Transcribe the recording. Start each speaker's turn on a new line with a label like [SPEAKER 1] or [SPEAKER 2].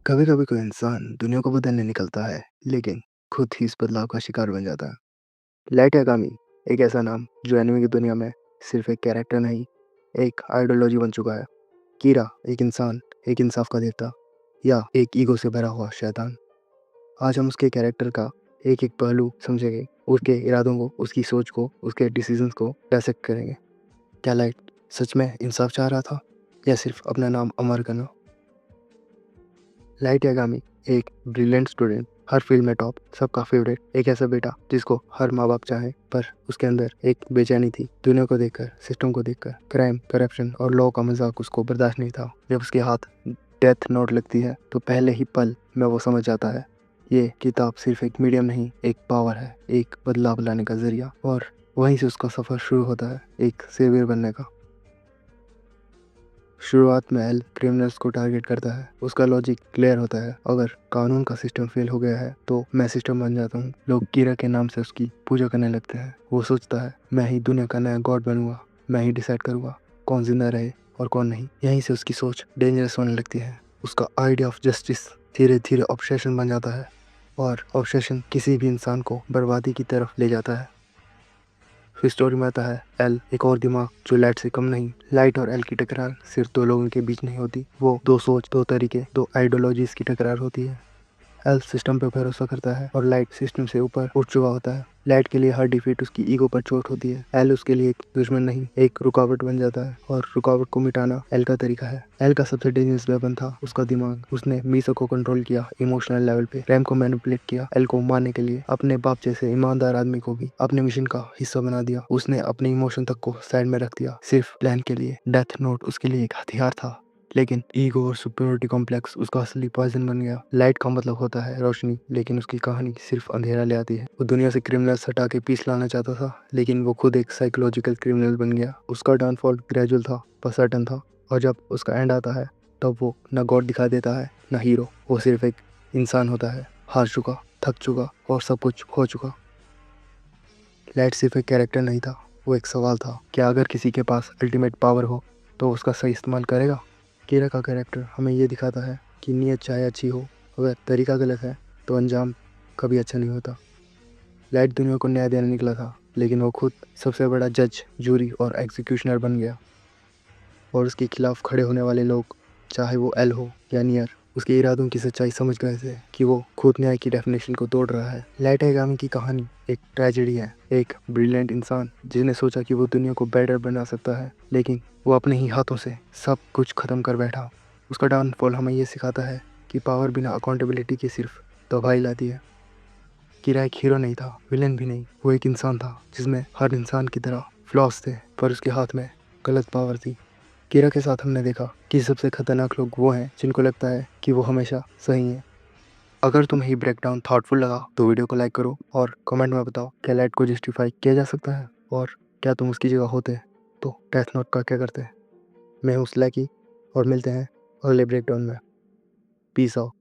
[SPEAKER 1] कभी कभी कोई इंसान दुनिया को बदलने निकलता है, लेकिन खुद ही इस बदलाव का शिकार बन जाता है। लाइट यागामी एक ऐसा नाम जो एनिमे की दुनिया में सिर्फ एक कैरेक्टर नहीं, एक आइडियोलॉजी बन चुका है। कीरा एक इंसान, एक इंसाफ का देवता, या एक ईगो से भरा हुआ शैतान। आज हम उसके कैरेक्टर का एक एक पहलू समझेंगे, उसके इरादों को, उसकी सोच को, उसके डिसीजंस को डायसेक्ट करेंगे। क्या लाइट सच में इंसाफ चाह रहा था, या सिर्फ अपना नाम अमर करना? लाइट यागामी एक ब्रिलियंट स्टूडेंट, हर फील्ड में टॉप, सबका फेवरेट, एक ऐसा बेटा जिसको हर माँ बाप चाहे, पर उसके अंदर एक बेचैनी थी। दुनिया को देखकर, सिस्टम को देखकर, क्राइम, करप्शन और लॉ का मजाक उसको बर्दाश्त नहीं था। जब उसके हाथ डेथ नोट लगती है तो पहले ही पल में वो समझ जाता है, ये किताब सिर्फ एक मीडियम नहीं, एक पावर है, एक बदलाव लाने का जरिया। और वहीं से उसका सफर शुरू होता है, एक सेवियर बनने का। शुरुआत में एल क्रिमिनल्स को टारगेट करता है। उसका लॉजिक क्लियर होता है, अगर कानून का सिस्टम फेल हो गया है तो मैं सिस्टम बन जाता हूँ। लोग कीरा के नाम से उसकी पूजा करने लगते हैं। वो सोचता है, मैं ही दुनिया का नया गॉड बनूंगा, मैं ही डिसाइड करूंगा कौन जिंदा रहे और कौन नहीं। यहीं से उसकी सोच डेंजरस होने लगती है। उसका आइडिया ऑफ जस्टिस धीरे धीरे ऑब्सेशन बन जाता है, और ऑब्सेशन किसी भी इंसान को बर्बादी की तरफ ले जाता है। फिर स्टोरी में आता है एल, एक और दिमाग जो लाइट से कम नहीं। लाइट और एल की टकरार सिर्फ दो लोगों के बीच नहीं होती, वो दो सोच, दो तरीके, दो आइडियोलॉजीज की टकरार होती है। एल सिस्टम पे भरोसा करता है और लाइट सिस्टम से ऊपर उठ चुका होता है। लाइट के लिए हर डिफीट उसकी ईगो पर चोट होती है। एल उसके लिए एक दुश्मन नहीं, एक रुकावट बन जाता है, और रुकावट को मिटाना एल का तरीका है। एल का सबसे डेंजरस वेपन था उसका दिमाग। उसने मीसा को कंट्रोल किया इमोशनल लेवल पे, रैम को मैनिपुलेट किया एल को मारने के लिए। अपने बाप जैसे ईमानदार आदमी को भी अपने मिशन का हिस्सा बना दिया। उसने अपने इमोशन तक को साइड में रख दिया सिर्फ प्लान के लिए। डेथ नोट उसके लिए एक हथियार था, लेकिन ईगो और सुपीरियरिटी कॉम्प्लेक्स उसका असली पॉइजन बन गया। लाइट का मतलब होता है रोशनी, लेकिन उसकी कहानी सिर्फ अंधेरा ले आती है। वो दुनिया से क्रिमिनल्स हटा के पीस लाना चाहता था, लेकिन वो खुद एक साइकोलॉजिकल क्रिमिनल बन गया। उसका डाउनफॉल ग्रेजुअल था पर सर्टन था, और जब उसका एंड आता है तब वो न गॉड दिखा देता है न हीरो। वो सिर्फ एक इंसान होता है, हार चुका, थक चुका और सब कुछ खो चुका। लाइट सिर्फ एक कैरेक्टर नहीं था, वो एक सवाल था। क्या अगर किसी के पास अल्टीमेट पावर हो तो उसका सही इस्तेमाल करेगा? कीरा का कैरेक्टर हमें ये दिखाता है कि नीयत चाहे अच्छी हो, अगर तरीका गलत है तो अंजाम कभी अच्छा नहीं होता। लाइट दुनिया को न्याय देने निकला था, लेकिन वो खुद सबसे बड़ा जज, जूरी और एग्जीक्यूशनर बन गया। और उसके खिलाफ खड़े होने वाले लोग, चाहे वो एल हो या नियर, उसके इरादों की सच्चाई समझ गए थे कि वो खुद न्याय की डेफिनेशन को तोड़ रहा है। लाइट यागामी की कहानी एक ट्रेजेडी है। एक ब्रिलियंट इंसान जिसने सोचा कि वो दुनिया को बेटर बना सकता है, लेकिन वो अपने ही हाथों से सब कुछ खत्म कर बैठा। उसका डाउनफॉल हमें ये सिखाता है कि पावर बिना अकाउंटेबिलिटी के सिर्फ तबाही लाती है। किरा एक हीरो नहीं था, विलेन भी नहीं, वो एक इंसान था जिसमें हर इंसान की तरह फ्लॉस थे, पर उसके हाथ में गलत पावर थी। कीरा के साथ हमने देखा कि सबसे खतरनाक लोग वो हैं जिनको लगता है कि वो हमेशा सही हैं। अगर तुम्हें ये ब्रेकडाउन थॉटफुल लगा तो वीडियो को लाइक करो और कमेंट में बताओ, क्या लाइट को जस्टिफाई किया जा सकता है, और क्या तुम उसकी जगह होते तो डेथ नोट का क्या करते? मैं हूँ स्लैकी, और मिलते हैं अगले ब्रेकडाउन में। Peace out.